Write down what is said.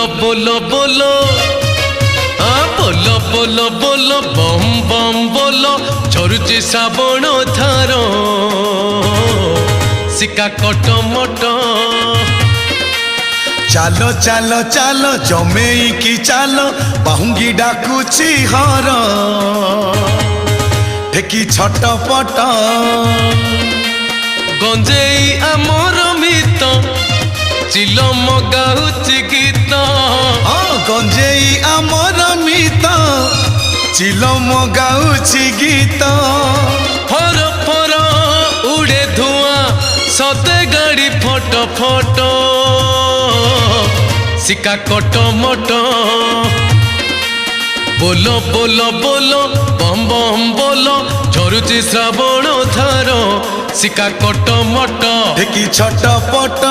बोलो बोलो बोलो बोलो बोलो बोलो बम बम बोलो झरुची श्रावण धार सिका कटमट चालो चालो चालो जमेई की चालो बाहुंगी डाकुची हर ठेकी छटपट गंजेई आमर मित चिलम गाउची गीत गंजेई आमर मित चिलम गाउची गीत फर फर उड़े धुआं सते गाड़ी फट फट सिका कटमट बोलो बोलो बोलो बम बम बोलो झरुची श्रावण धार सिका कटमट ठेकी छटपट।